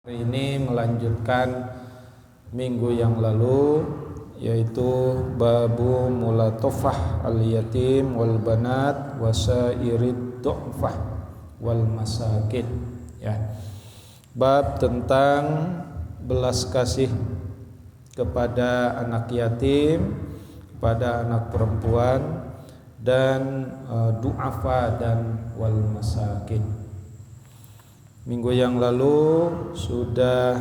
Hari ini melanjutkan minggu yang lalu, yaitu babu mulatofah al-yatim wal banat wasairid du'fah wal masakin, ya. Bab tentang belas kasih kepada anak yatim, kepada anak perempuan, dan du'afa dan wal masakin. Minggu yang lalu sudah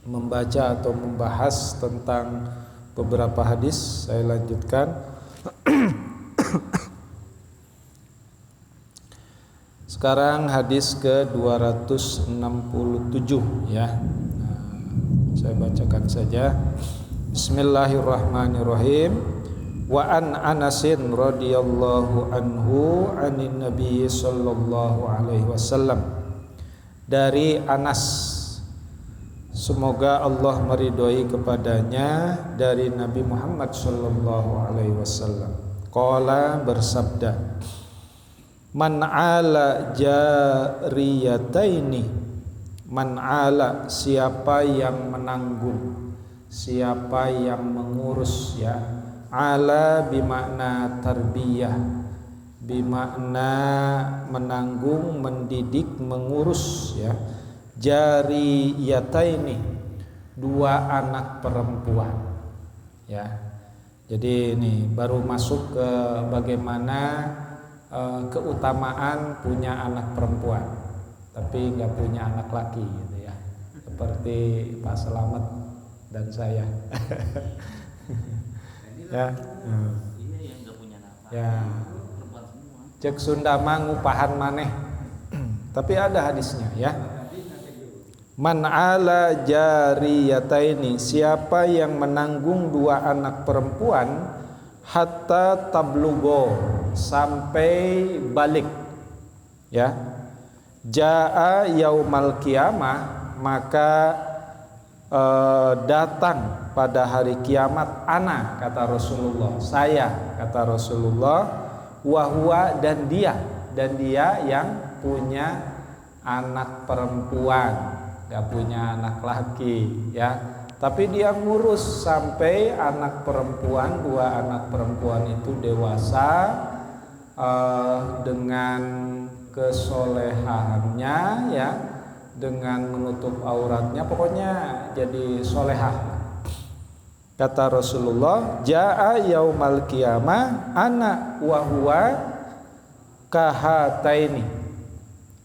membaca atau membahas tentang beberapa hadis. Saya lanjutkan. Sekarang hadis ke-267, ya. Saya bacakan saja. Bismillahirrahmanirrahim. Wa an Anasin radhiyallahu anhu anin Nabi sallallahu alaihi wasallam. Dari Anas, semoga Allah meridhoi kepadanya, dari Nabi Muhammad sallallahu alaihi wasallam. Qala, bersabda, man ala jariyataini, man ala, siapa yang menanggung, siapa yang mengurus, ya. Ala bimakna tarbiyah, bimakna menanggung, mendidik, mengurus, ya. Jariyataini, dua anak perempuan, ya. Jadi ini baru masuk ke bagaimana keutamaan punya anak perempuan, tapi nggak punya anak laki, gitu ya. Seperti Pak Selamat dan saya. Ya, ini yang nggak punya anak, ya. perempuan semua. Cek Sunda mah ngupahan maneh. Tapi ada hadisnya, ya. Man ala jariyataini, siapa yang menanggung dua anak perempuan, hatta tablugo, sampai balik, ya. Jaa yaumal qiyamah, maka datang pada hari kiamat, ana, kata Rasulullah, saya, kata Rasulullah, wahwa, dan dia yang punya anak perempuan, gak punya anak laki, ya. Tapi dia ngurus sampai anak perempuan, dua anak perempuan itu dewasa, dengan kesolehannya, ya, dengan menutup auratnya, pokoknya jadi solehah. Kata Rasulullah, jaa yaumal qiyamah ana wa huwa kahataini,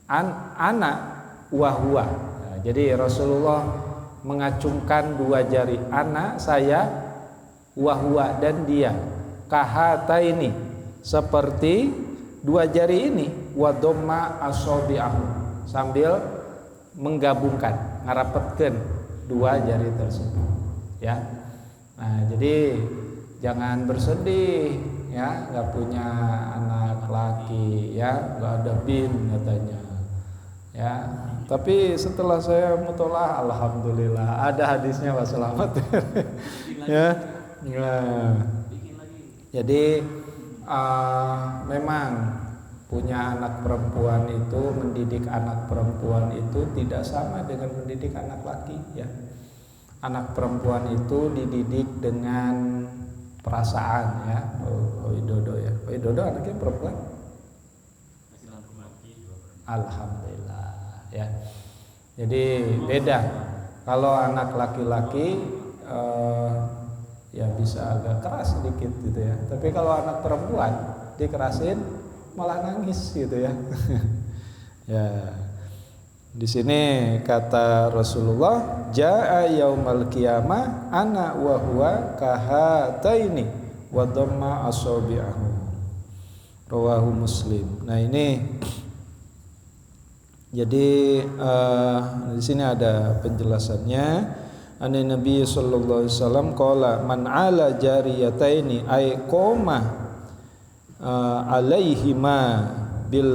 ana wa huwa. Nah, jadi Rasulullah mengacungkan dua jari, ana, saya, wa huwa, dan dia, kahataini, seperti dua jari ini, wa dhamma asabi'ahu, sambil menggabungkan, ngarapetkeun dua jari tersebut, ya. Nah, jadi jangan bersedih, ya, nggak punya anak laki, ya, nggak ada bin katanya, ya. Tapi setelah saya mutolaah, alhamdulillah ada hadisnya, Pak Selamat. Ya, nah, jadi memang punya anak perempuan itu, mendidik anak perempuan itu tidak sama dengan mendidik anak laki, ya. Anak perempuan itu dididik dengan perasaan, ya. Oh Widodo, ya. Oh Widodo anaknya perempuan. Alhamdulillah, ya. Jadi beda. Kalau anak laki-laki ya bisa agak keras sedikit, gitu ya. Tapi kalau anak perempuan dikerasin malah nangis, gitu ya. Ya. Di sini kata Rasulullah, jaa yaumal qiyamah ana wa huwa kahataini wa dhamma asabi'ahu. Rawahu Muslim. Nah, ini jadi di sini ada penjelasannya. An Nabi sallallahu alaihi wasallam qala man ala jariyataini ay qoma alaihima bil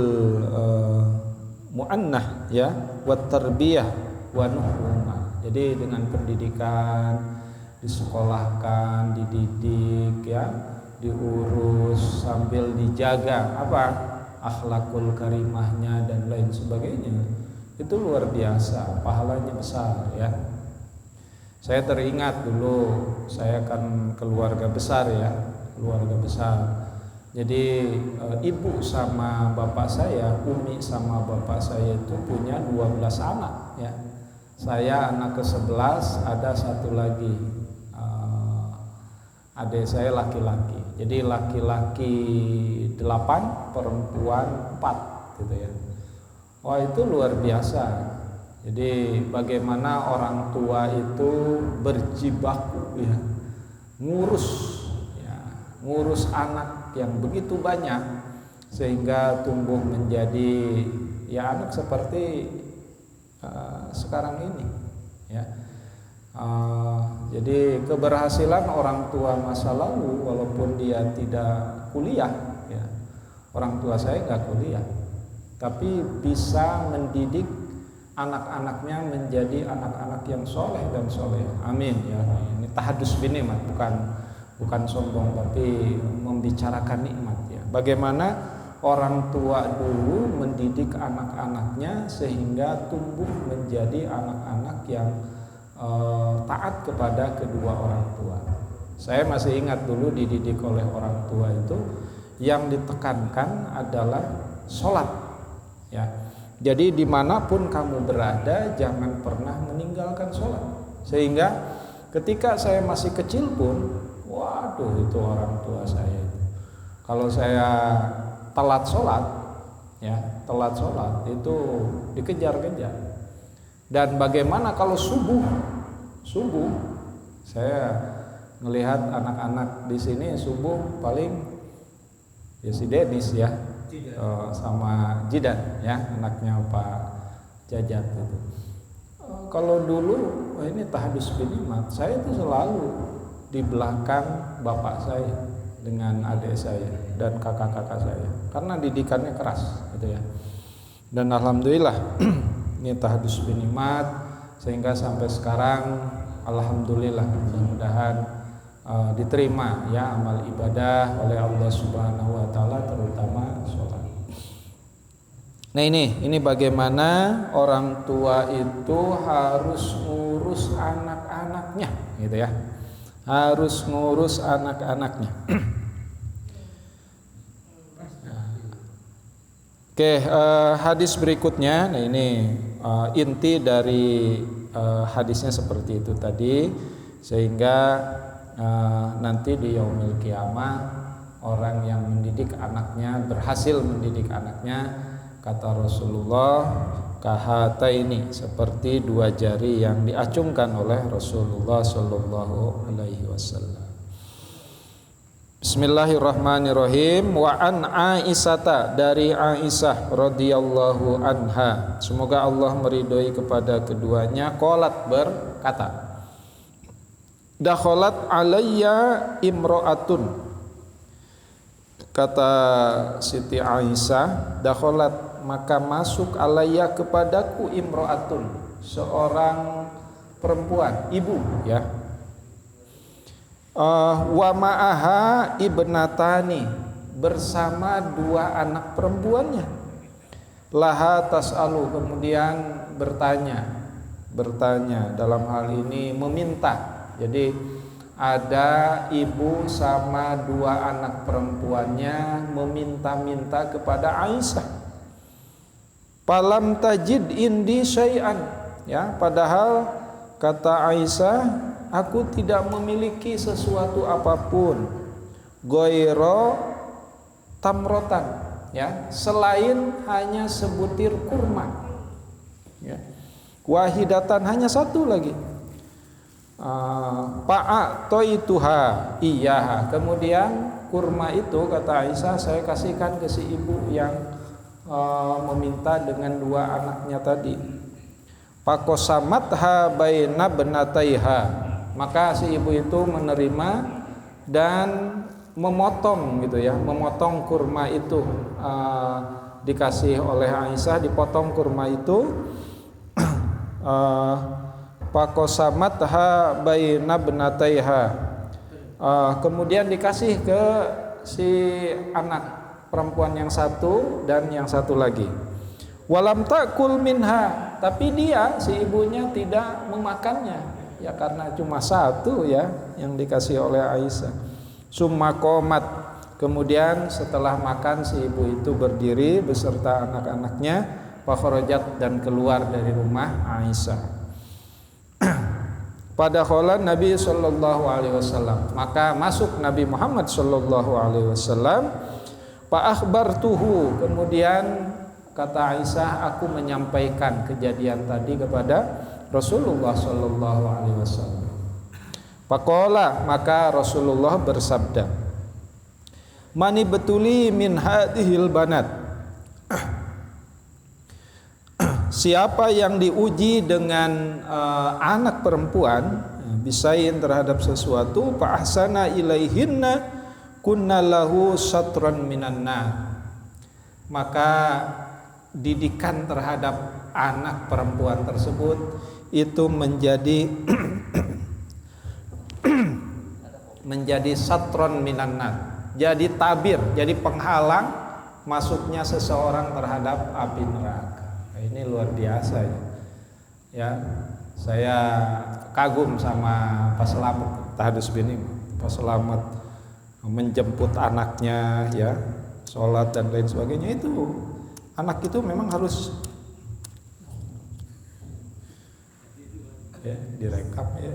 muannah, ya, wat tarbiyah wa nuhuma. Jadi dengan pendidikan, disekolahkan, dididik, ya, diurus sambil dijaga apa akhlakul karimahnya dan lain sebagainya. itu luar biasa, pahalanya besar ya. Saya teringat dulu, saya kan keluarga besar ya, keluarga besar. Jadi ibu sama bapak saya, umi sama bapak saya itu punya 12 anak ya. Saya anak ke-11, ada satu lagi adik saya laki-laki. Jadi laki-laki 8, perempuan 4 gitu ya. Wah, itu luar biasa. Jadi bagaimana orang tua itu berjibaku ya, ngurus anak yang begitu banyak sehingga tumbuh menjadi ya anak seperti sekarang ini ya. Jadi keberhasilan orang tua masa lalu walaupun dia tidak kuliah ya, orang tua saya nggak kuliah, tapi bisa mendidik anak-anaknya menjadi anak-anak yang soleh dan soleh. Amin ya. Ini tahadus binikmat, bukan sombong, tapi membicarakan nikmat ya. Bagaimana orang tua dulu mendidik anak-anaknya sehingga tumbuh menjadi anak-anak yang taat kepada kedua orang tua. Saya masih ingat dulu dididik oleh orang tua itu yang ditekankan adalah sholat ya. Jadi dimanapun kamu berada jangan pernah meninggalkan sholat. Sehingga ketika saya masih kecil pun, waduh itu orang tua saya itu, kalau saya telat sholat ya, telat sholat itu dikejar-kejar. Dan bagaimana kalau subuh saya melihat anak-anak di sini subuh paling ya si Denis ya, sama Jidan ya, anaknya Pak Jajat itu. Kalau dulu ini tahadus binikmat, saya itu selalu di belakang bapak saya dengan adik saya dan kakak-kakak saya karena didikannya keras gitu ya. Dan alhamdulillah ini tahadus binikmat sehingga sampai sekarang alhamdulillah mudah-mudahan diterima ya amal ibadah oleh Allah Subhanahu wa taala, terutama sholat. Nah ini bagaimana orang tua itu harus ngurus anak-anaknya gitu ya. Harus ngurus anak-anaknya. Oke, hadis berikutnya. Nah ini inti dari hadisnya seperti itu tadi, sehingga nanti di yaumil qiyamah orang yang mendidik anaknya berhasil mendidik anaknya, kata Rasulullah, kahata ini seperti dua jari yang diacungkan oleh Rasulullah Shallallahu Alaihi Wasallam. Bismillahirrahmanirrahim. Wa an Aisyata, dari Aisyah radhiyallahu anha, semoga Allah meridhoi kepada keduanya, qalat, berkata, dakhalat alayya imra'atun, kata Siti Aisyah, dakhalat, maka masuk alayya kepadaku, imra'atun, seorang perempuan, ibu ya, wa ma'aha ibnatani, bersama dua anak perempuannya, laha tas'alu, kemudian bertanya dalam hal ini meminta. Jadi ada ibu sama dua anak perempuannya meminta-minta kepada Aisyah. Falam tajid indi syai'an, ya, padahal kata Aisyah, aku tidak memiliki sesuatu apapun, goiro tamrotan, ya, selain hanya sebutir kurma, ya, wahidatan, hanya satu lagi, fa'atoituha iya, kemudian kurma itu, kata Aisyah, saya kasihkan ke si ibu yang meminta dengan dua anaknya tadi. Pakosamatha baina benataiha, maka si ibu itu menerima dan memotong gitu ya, memotong kurma itu, dikasih oleh Aisyah, dipotong kurma itu, pakosamatha baina benataiha, kemudian dikasih ke si anak perempuan yang satu dan yang satu lagi. Walam takul minha, tapi dia si ibunya tidak memakannya, ya karena cuma satu ya yang dikasih oleh Aisyah. Summa qomat, kemudian setelah makan si ibu itu berdiri beserta anak-anaknya, fakharajat, dan keluar dari rumah Aisyah. Pada kholan Nabi Shallallahu Alaihi Wasallam, maka masuk Nabi Muhammad Shallallahu Alaihi Wasallam. Pak akhbartuhu, kemudian kata Aisyah, aku menyampaikan kejadian tadi kepada Rasulullah Shallallahu Alaihi Wasallam. Faqala, maka Rasulullah bersabda, mani betuli min hadhil banat, siapa yang diuji dengan anak perempuan bisain terhadap sesuatu, fa ahsana ilaihinna kunna lahu satran minan nar, maka didikan terhadap anak perempuan tersebut itu menjadi menjadi satron minan nar, jadi tabir, jadi penghalang masuknya seseorang terhadap api neraka. Ini luar biasa ya. Ya, saya kagum sama Pak Selamat Tahadus Bini. Pak Selamat menjemput anaknya ya, sholat dan lain sebagainya. Itu anak itu memang harus ya direkam ya.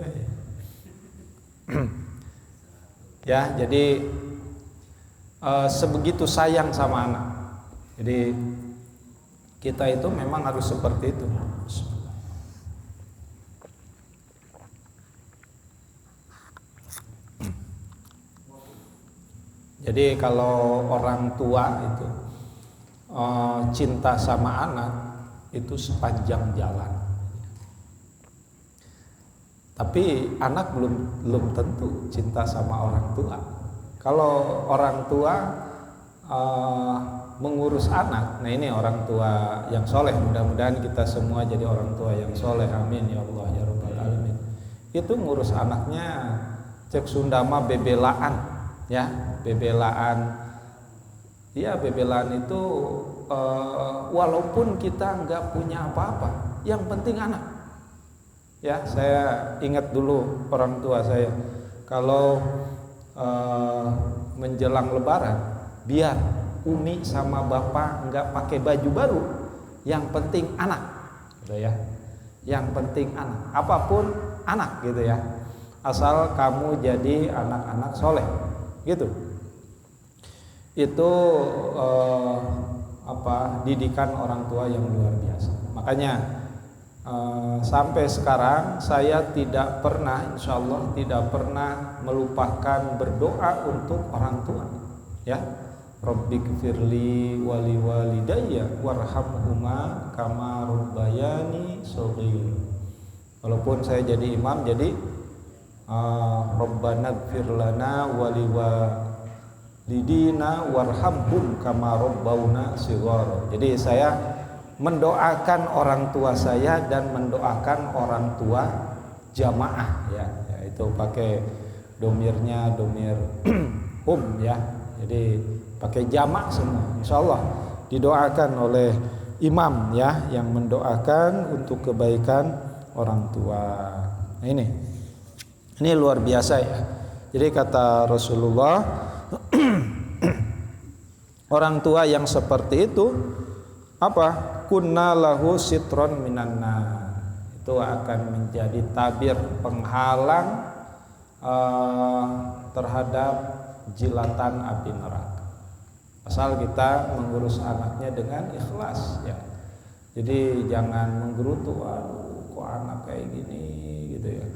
Ya, jadi sebegitu sayang sama anak. Jadi kita itu memang harus seperti itu. Jadi kalau orang tua itu cinta sama anak itu sepanjang jalan. Tapi anak belum tentu cinta sama orang tua. Kalau orang tua mengurus anak, nah ini orang tua yang soleh, mudah-mudahan kita semua jadi orang tua yang soleh, amin ya Allah ya Rabbal Alamin. Itu ngurus anaknya cek Sunda mah bebelaan ya, bebelaan ya, bebelaan itu walaupun kita nggak punya apa-apa, yang penting anak ya. Saya ingat dulu orang tua saya kalau menjelang lebaran, biar umi sama bapak nggak pakai baju baru, yang penting anak gitu ya, yang penting anak, apapun anak gitu ya, asal kamu jadi anak-anak soleh gitu. Itu didikan orang tua yang luar biasa. Makanya sampai sekarang saya tidak pernah, insya Allah tidak pernah melupakan berdoa untuk orang tua ya. Rabbighfirli wali walidayya warhamhuma kama rabbayani shaghir. Walaupun saya jadi imam, jadi Rabbana ighfir lana wali walidina warhamhum kama rabbauna shighara. Jadi saya mendoakan orang tua saya dan mendoakan orang tua jamaah ya, itu pakai domirnya domir ya. Jadi pakai jamak semua, insya Allah didoakan oleh imam ya, yang mendoakan untuk kebaikan orang tua. Nah, ini luar biasa ya. Jadi kata Rasulullah, orang tua yang seperti itu apa? Kunna lahu sitron minan nar, itu akan menjadi tabir, penghalang terhadap jilatan api neraka. Asal kita mengurus anaknya dengan ikhlas ya. Jadi jangan menggerutu, aduh kok anak kayak gini gitu ya.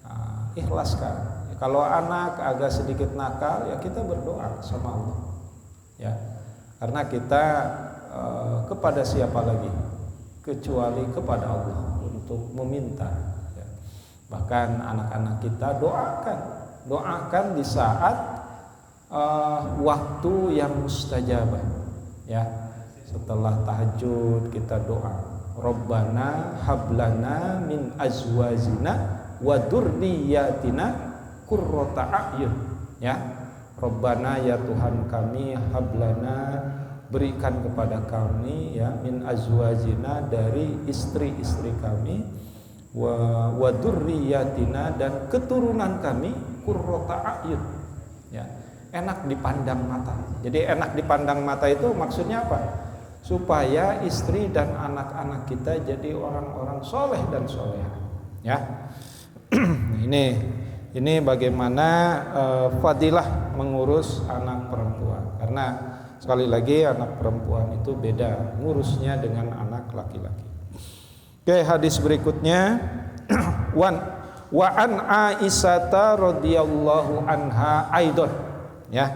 Nah, ikhlaskan. Kalau anak agak sedikit nakal ya kita berdoa sama Allah ya. Karena kita kepada siapa lagi kecuali kepada Allah untuk meminta ya. Bahkan anak-anak kita doakan di saat waktu yang mustajabah ya. Setelah tahajud kita doa, Rabbana hablana min azwajina wa dzurriyyatina qurrata a'yun ya. Rabbana ya Tuhan kami, hablana berikan kepada kami ya min azwajina dari istri-istri kami wa dzurriyyatina dan keturunan kami qurrata a'yun ya enak dipandang mata. Jadi enak dipandang mata itu maksudnya apa? Supaya istri dan anak-anak kita jadi orang-orang soleh dan soleha ya. Ini bagaimana fadilah mengurus anak perempuan, karena sekali lagi anak perempuan itu beda ngurusnya dengan anak laki-laki. Oke, hadis berikutnya wa an Aisyah radhiyallahu anha aidon ya.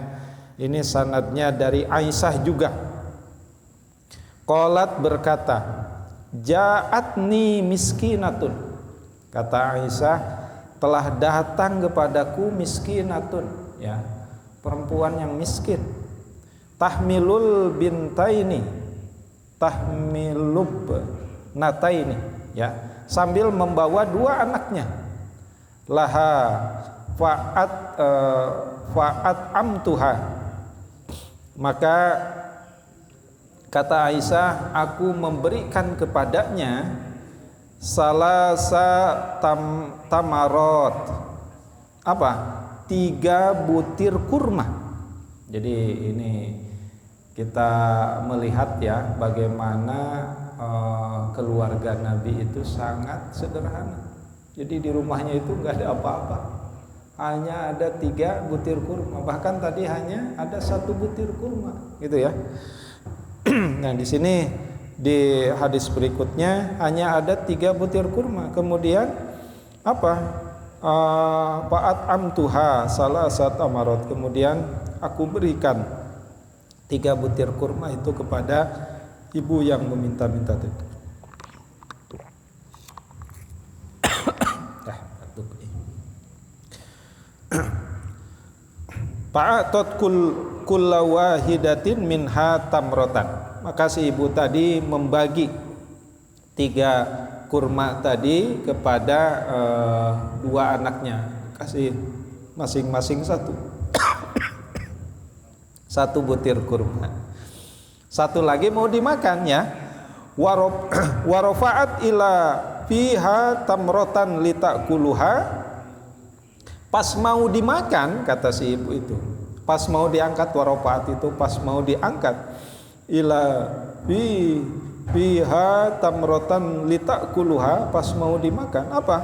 Ini sanadnya dari Aisyah juga. Qalat berkata, ja'atni miskinatun. Kata Aisyah, telah datang kepadaku miskinatun ya, perempuan yang miskin. Tahmilul bintaini, tahmilub nataini ya, sambil membawa dua anaknya. Laha fa'at amtuha. Maka kata Aisyah, aku memberikan kepadanya salasa tamarot, apa? 3 butir kurma. Jadi ini kita melihat ya bagaimana keluarga Nabi itu sangat sederhana. Jadi di rumahnya itu nggak ada apa-apa, hanya ada 3 butir kurma. Bahkan tadi hanya ada 1 butir kurma, gitu ya. Nah di sini di hadis berikutnya hanya ada 3 butir kurma. Kemudian apa? Fa'at amtuha salasat amarot. Kemudian aku berikan 3 butir kurma itu kepada ibu yang meminta-minta itu. Fa'atot kulla wahidatin minha tamrotan. Maka si ibu tadi membagi 3 kurma tadi kepada 2 anaknya, kasih masing-masing 1 butir kurma. 1 lagi mau dimakan ya. Warofa'at ila fiha tamrotan litakuluha. Pas mau dimakan, kata si ibu itu, pas mau diangkat, warofaat itu pas mau diangkat, ila fiha tamrotan litakuluha, pas mau dimakan apa?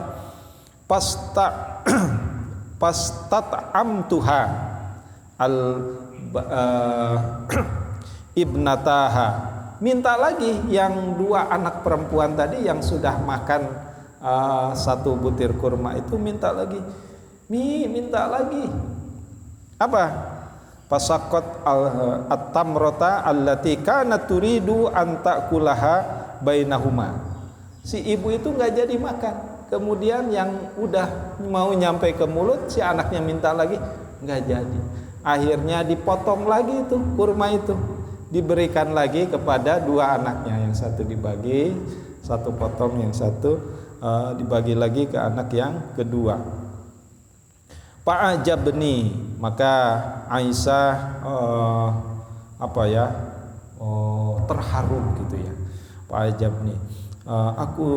Pastat amtuha al ibnataha. Minta lagi yang 2 anak perempuan tadi yang sudah makan 1 butir kurma itu minta lagi. Minta lagi apa? Pasakot at-tamrota allati kanat turidu an ta'kulaha bainahuma. Si ibu itu nggak jadi makan. Kemudian yang udah mau nyampe ke mulut, si anaknya minta lagi, nggak jadi. Akhirnya dipotong lagi itu kurma itu, diberikan lagi kepada 2 anaknya. Yang 1 dibagi, 1 potong, yang 1 dibagi lagi ke anak yang kedua. Fa'ajabni, maka Aisyah terharu gitu ya. Fa'ajabni, aku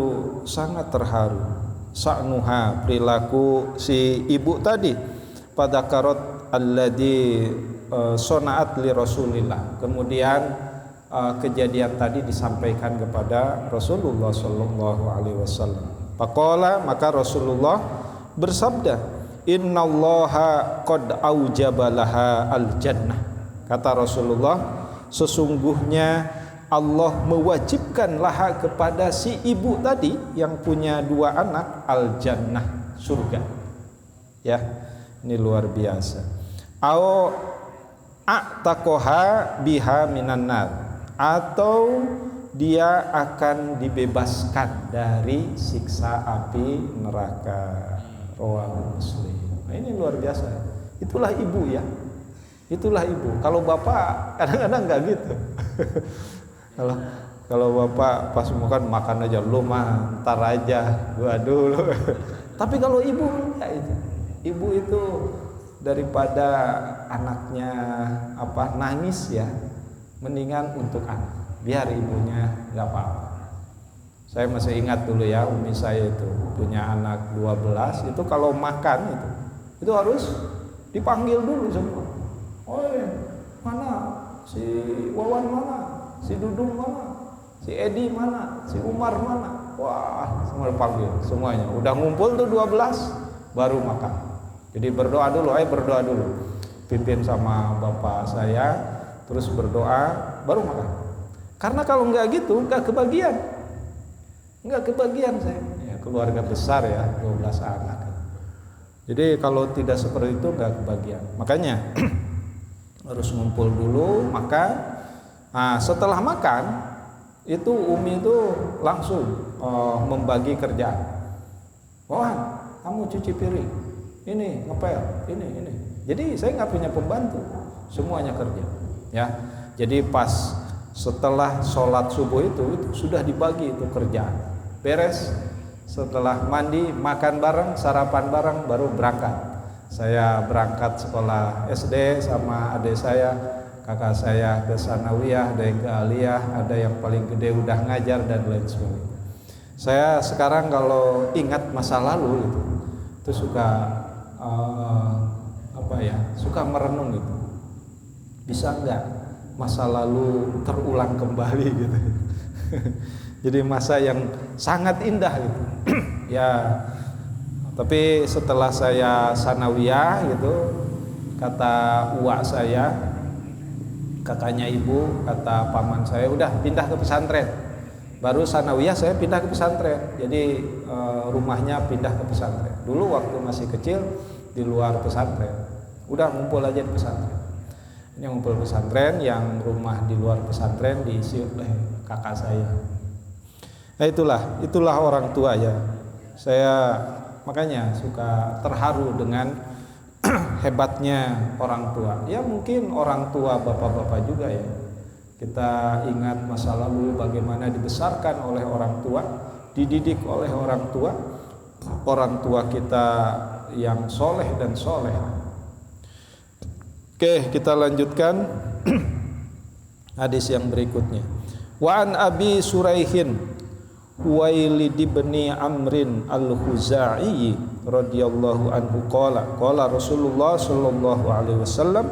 sangat terharu. Sa'nuha, perilaku si ibu tadi. Pada karot alladhi sona'at li Rasulillah. Kemudian kejadian tadi disampaikan kepada Rasulullah sallallahu alaihi wasallam. Faqala, maka Rasulullah bersabda, innallaha qad aujabalaha al-jannah. Kata Rasulullah, sesungguhnya Allah mewajibkan laha kepada si ibu tadi yang punya 2 anak al-jannah, surga. Ya, ini luar biasa. Au a'taqaha biha minan nar, atau dia akan dibebaskan dari siksa api neraka. Rawahu Muslim. Nah, ini luar biasa. Itulah ibu ya. Itulah ibu. Kalau bapak kadang-kadang nggak gitu. Kalau bapak pas makan aja, lu mah ntar aja, gua dulu. Tapi kalau ibu enggak itu. Ibu itu daripada anaknya nangis ya, mendingan untuk anak, biar ibunya nggak apa-apa. Saya masih ingat dulu ya, umi saya itu punya anak 12, itu kalau makan itu harus dipanggil dulu semua. Oi, mana si Wawan, mana si Dudung, mana si Edi, mana si Umar, mana. Wah, semua dipanggil semuanya. Udah ngumpul tuh 12 baru makan. Jadi berdoa dulu, berdoa dulu. Pimpin sama bapak saya, terus berdoa baru makan. Karena kalau nggak gitu nggak kebagian saya. Ya, keluarga besar ya, 12 anak. Jadi kalau tidak seperti itu nggak kebagian. Makanya harus ngumpul dulu makan. Nah, setelah makan itu umi itu langsung membagi kerjaan. Wah, kamu cuci piring, ini ngepel, ini. Jadi saya nggak punya pembantu, semuanya kerja. Ya, jadi pas setelah sholat subuh itu sudah dibagi itu kerjaan. Beres, setelah mandi, makan bareng, sarapan bareng, baru berangkat. Saya berangkat sekolah SD sama adik saya, kakak saya ke sanawiyah, ada yang ke aliyah, ada yang paling gede udah ngajar dan lain sebagainya. Saya sekarang kalau ingat masa lalu itu suka suka merenung gitu. Bisa enggak masa lalu terulang kembali gitu. Jadi masa yang sangat indah gitu. Ya, tapi setelah saya sanawiyah gitu, kata uwak saya, kakaknya ibu, kata paman saya, udah pindah ke pesantren. Baru sanawiyah saya pindah ke pesantren. Jadi rumahnya pindah ke pesantren. Dulu waktu masih kecil di luar pesantren. Udah ngumpul aja di pesantren. Ini ngumpul pesantren, yang rumah di luar pesantren diisi oleh kakak saya. Nah itulah orang tua ya. Saya makanya suka terharu dengan hebatnya orang tua. Ya mungkin orang tua bapak-bapak juga ya. Kita ingat masa lalu bagaimana dibesarkan oleh orang tua, dididik oleh orang tua kita yang soleh dan soleh. Oke, kita lanjutkan hadis yang berikutnya. Wa an Abi Suraihin Wailid bin Amrin al-Khuzai radhiyallahu anhu qala Rasulullah sallallahu alaihi wasallam,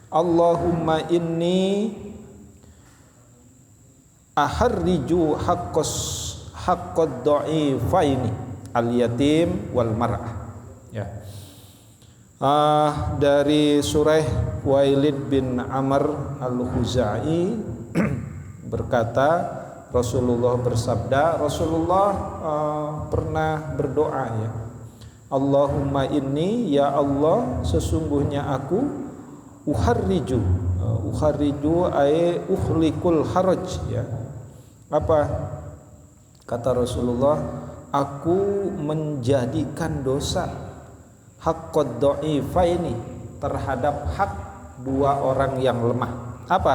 Allahumma inni aharriju haqqad dha'ifaini al-yatim wal mar'ah. Ya. Dari Surah Wailid bin Amr al-Khuzai berkata, Rasulullah bersabda, Rasulullah pernah berdoa ya, Allahumma inni, ya Allah, sesungguhnya aku uharriju ay uhlikul haraj ya. Apa kata Rasulullah? Aku menjadikan dosa haqqad dha'ifaini, terhadap hak dua orang yang lemah. Apa?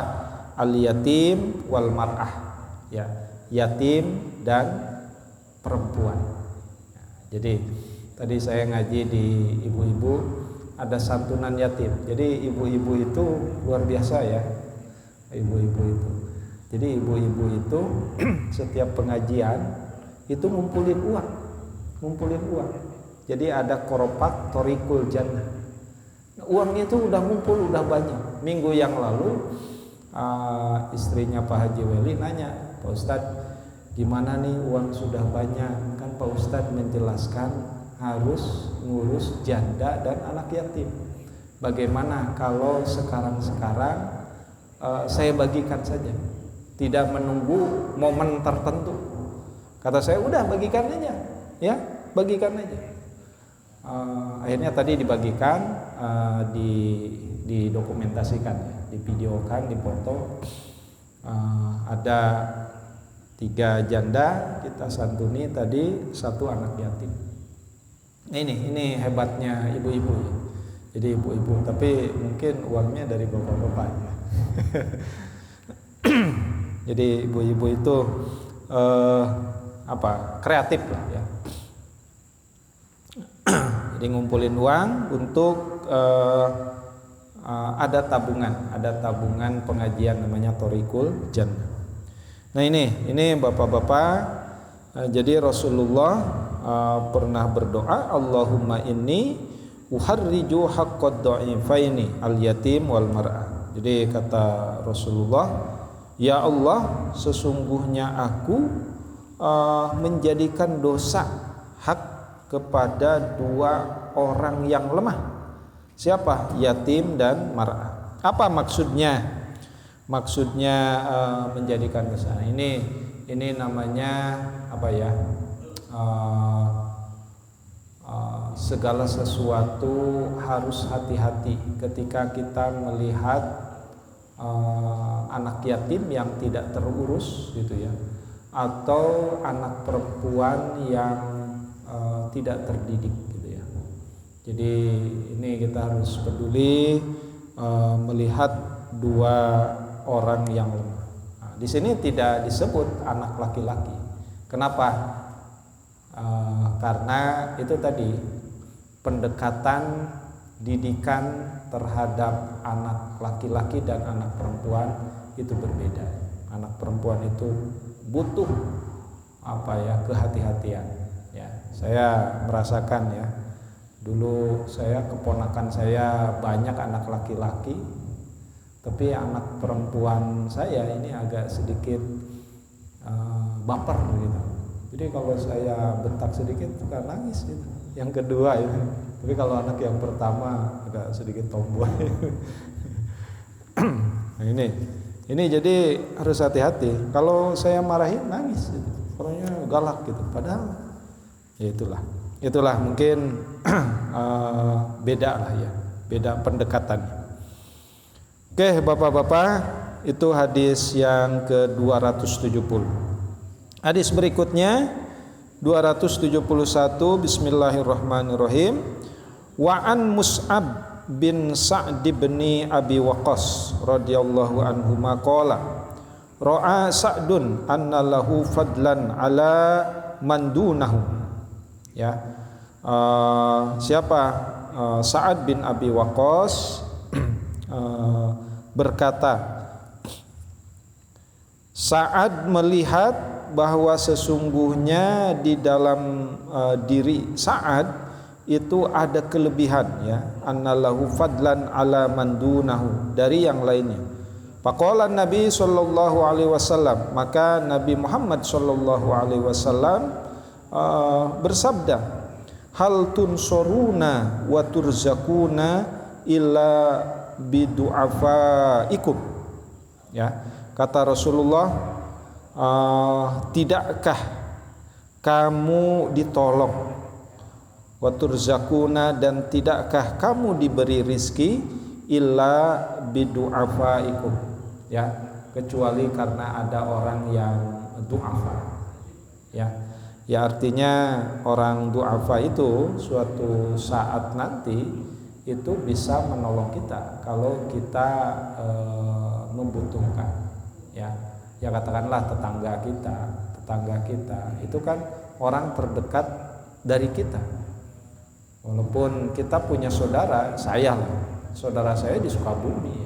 Al yatim wal mar'ah. Ya, yatim dan perempuan. Jadi tadi saya ngaji di ibu-ibu, ada santunan yatim. Jadi ibu-ibu itu luar biasa ya. Ibu-ibu itu. Jadi ibu-ibu itu setiap pengajian itu ngumpulin uang. Jadi ada koropak Thoriqul Jannah. Uangnya itu udah ngumpul, udah banyak. Minggu yang lalu istrinya Pak Haji Weli nanya, Pak Ustadz, gimana nih uang sudah banyak? Kan Pak Ustadz menjelaskan harus ngurus janda dan anak yatim. Bagaimana kalau sekarang saya bagikan saja, tidak menunggu momen tertentu? Kata saya, udah bagikan aja, ya bagikan aja. Akhirnya tadi dibagikan, didokumentasikan ya, divideokan, difoto. Ada 3 janda kita santuni tadi, 1 anak yatim. Ini hebatnya ibu-ibu ya. Jadi ibu-ibu, tapi mungkin uangnya dari bapak-bapak ya. Jadi ibu-ibu itu kreatif lah ya. Jadi ngumpulin uang untuk ada tabungan pengajian namanya Thoriqul Jannah. Nah ini bapak-bapak, jadi Rasulullah pernah berdoa, Allahumma inni uharriju haqqad dha'ifaini al yatim wal mar'ah. Jadi kata Rasulullah, ya Allah, sesungguhnya aku menjadikan dosa hak kepada dua orang yang lemah. Siapa? Yatim dan mar'ah. Apa maksudnya? Maksudnya menjadikan dosa. Ini namanya apa ya? Segala sesuatu harus hati-hati ketika kita melihat anak yatim yang tidak terurus gitu ya, atau anak perempuan yang tidak terdidik gitu ya. Jadi ini kita harus peduli melihat dua orang yang lemah. Nah, di sini tidak disebut anak laki-laki. Kenapa? Karena itu tadi pendekatan didikan terhadap anak laki-laki dan anak perempuan itu berbeda. Anak perempuan itu butuh kehati-hatian. Ya, saya merasakan ya. Dulu keponakan saya banyak anak laki-laki, tapi anak perempuan saya ini agak sedikit baper gitu. Jadi kalau saya bentak sedikit suka nangis gitu. Yang kedua itu. Tapi kalau anak yang pertama agak sedikit tomboy. Nah ini jadi harus hati-hati. Kalau saya marahin nangis gitu. Orangnya galak gitu. Padahal ya itulah mungkin beda lah ya. Beda pendekatannya. Oke, Bapak-bapak, itu hadis yang ke-270. Hadis berikutnya 271, Bismillahirrahmanirrahim. Wa an Mus'ab bin Sa'd bin Abi Waqqas radhiyallahu anhu maqala ra'a Sa'dun anna lahu fadlan ala man dunahu. Ya. Siapa? Sa'ad bin Abi Waqqas berkata, Sa'ad melihat bahwa sesungguhnya di dalam diri Sa'ad itu ada kelebihan ya, annallahu fadlan ala man dunahu, dari yang lainnya. Faqala Nabi sallallahu alaihi wasallam, maka Nabi Muhammad sallallahu alaihi wasallam bersabda, hal tunsuruna wa turzakuna illa bidu'afaikum. Ya, kata Rasulullah, tidakkah kamu ditolong, waturzakuna, dan tidakkah kamu diberi rizki, illa bidu'afaikum, ya, kecuali karena ada orang yang du'afa. Ya artinya orang du'afa itu suatu saat nanti itu bisa menolong kita kalau kita membutuhkan, ya katakanlah tetangga kita itu kan orang terdekat dari kita. Walaupun kita punya saudara saya di Sukabumi,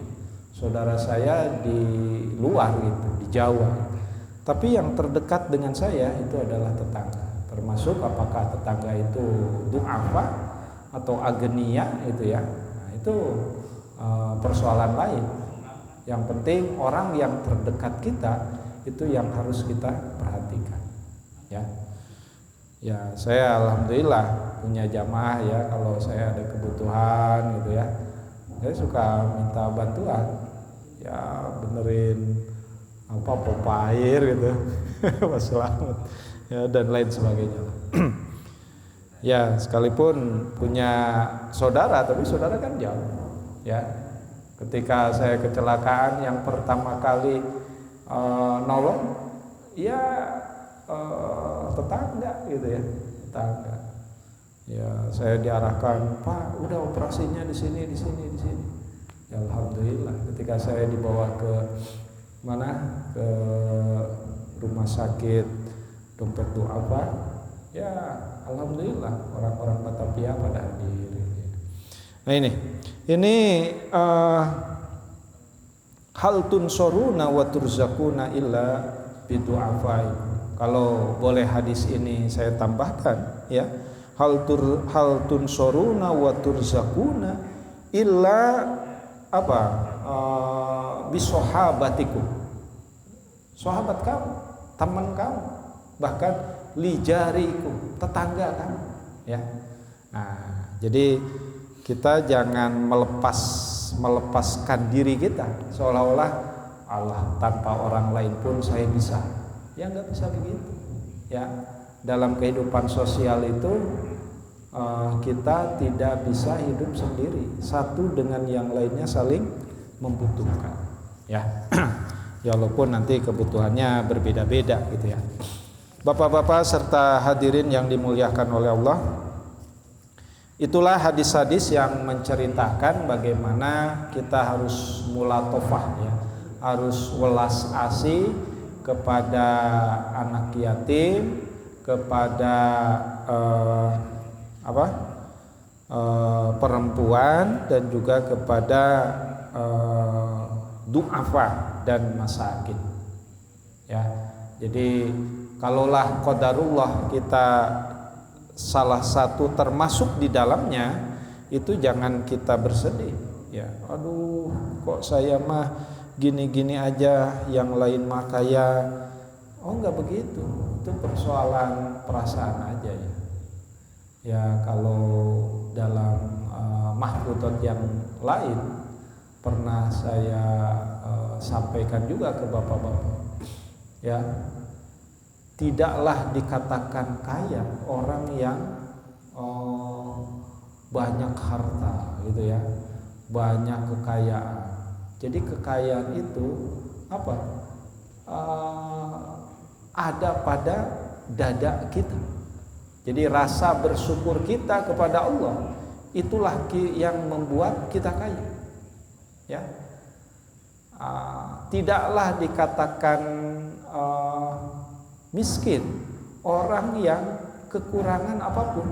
saudara saya di luar gitu, di Jawa, tapi yang terdekat dengan saya itu adalah tetangga. Termasuk apakah tetangga itu du'afa atau agenia itu ya, nah, itu persoalan lain. Yang penting orang yang terdekat kita itu yang harus kita perhatikan. Ya saya alhamdulillah punya jamaah ya, kalau saya ada kebutuhan gitu ya, saya suka minta bantuan, ya benerin pompa air gitu, Mas Selamat, ya, dan lain sebagainya. Ya sekalipun punya saudara, tapi saudara kan jauh ya. Ketika saya kecelakaan, yang pertama kali nolong ya tetangga gitu ya, tetangga. Ya saya diarahkan, Pak, udah operasinya di sini. Ya alhamdulillah, ketika saya dibawa ke mana, ke rumah sakit Dompet Du'afa, ya alhamdulillah orang-orang Batavia pada hadir. Nah ini Ini hal tunsoruna wa turzakuna illa bidu'afai. Kalau boleh hadis ini saya tambahkan ya, hal tunsoruna wa turzakuna illa apa? Bisohabatikum, sahabat kamu, teman kamu, bahkan lijarikum, tetangga kamu ya. Nah, jadi kita jangan melepaskan diri kita seolah-olah Allah, tanpa orang lain pun saya bisa. Ya nggak bisa begitu ya. Dalam kehidupan sosial itu kita tidak bisa hidup sendiri, satu dengan yang lainnya saling membutuhkan ya. Ya walaupun nanti kebutuhannya berbeda-beda gitu ya. Bapak-bapak serta hadirin yang dimuliakan oleh Allah, itulah hadis-hadis yang menceritakan bagaimana kita harus mulatofah ya, harus welas asih kepada anak yatim, kepada perempuan, dan juga kepada du'afa dan masakin ya. Jadi kalaulah qadarullah kita salah satu termasuk di dalamnya, itu jangan kita bersedih ya, aduh kok saya mah gini-gini aja, yang lain mah kaya. Oh enggak begitu, itu persoalan perasaan aja ya. Ya kalau dalam mahfudzat yang lain pernah saya sampaikan juga ke bapak-bapak ya, tidaklah dikatakan kaya orang yang banyak harta gitu ya, banyak kekayaan. Jadi kekayaan itu apa? Ada pada dada kita. Jadi rasa bersyukur kita kepada Allah, itulah yang membuat kita kaya ya. Tidaklah dikatakan miskin orang yang kekurangan apapun.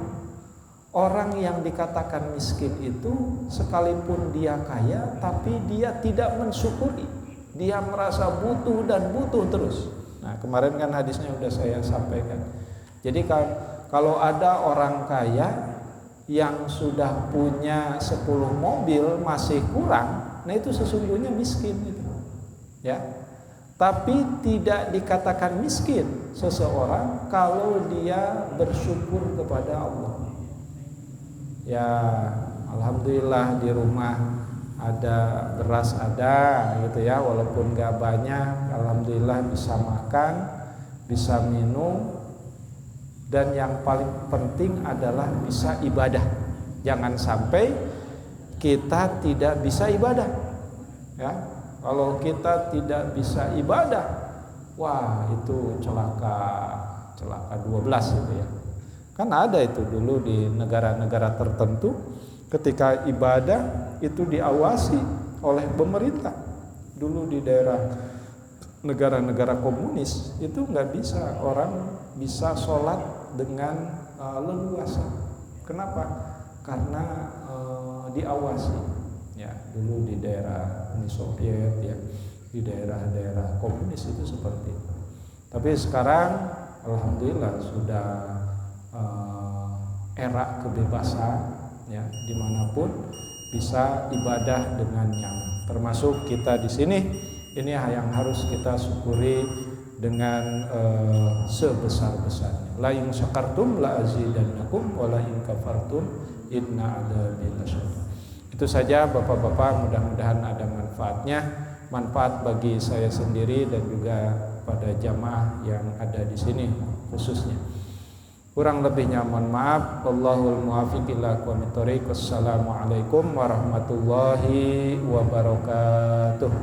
Orang yang dikatakan miskin itu sekalipun dia kaya, tapi dia tidak mensyukuri, dia merasa butuh dan butuh terus. Nah kemarin kan hadisnya sudah saya sampaikan. Jadi kalau ada orang kaya yang sudah punya 10 mobil masih kurang, nah itu sesungguhnya miskin itu ya. Tapi tidak dikatakan miskin seseorang kalau dia bersyukur kepada Allah. Ya alhamdulillah di rumah ada beras ada gitu ya, walaupun gak banyak, alhamdulillah bisa makan, bisa minum, dan yang paling penting adalah bisa ibadah. Jangan sampai kita tidak bisa ibadah ya. Kalau kita tidak bisa ibadah, wah itu celaka 12 itu ya. Kan ada itu dulu di negara-negara tertentu, ketika ibadah itu diawasi oleh pemerintah. Dulu di daerah negara-negara komunis itu nggak bisa orang bisa sholat dengan leluasa. Kenapa? Karena diawasi. Ya dulu di daerah Uni Soviet ya, di daerah-daerah komunis itu seperti itu. Tapi sekarang alhamdulillah sudah era kebebasan ya, dimanapun bisa ibadah dengan nyaman. Termasuk kita di sini, ini yang harus kita syukuri dengan sebesar-besarnya. La in syakartum la azidannakum wa la in kafartum inna adzabi lasyadid. Itu saja bapak-bapak, mudah-mudahan ada manfaatnya, manfaat bagi saya sendiri dan juga pada jamaah yang ada di sini khususnya. Kurang lebihnya mohon maaf. Wallahul muwaffiq ila aqwamit thoriq. Wassalamualaikum warahmatullahi wabarakatuh.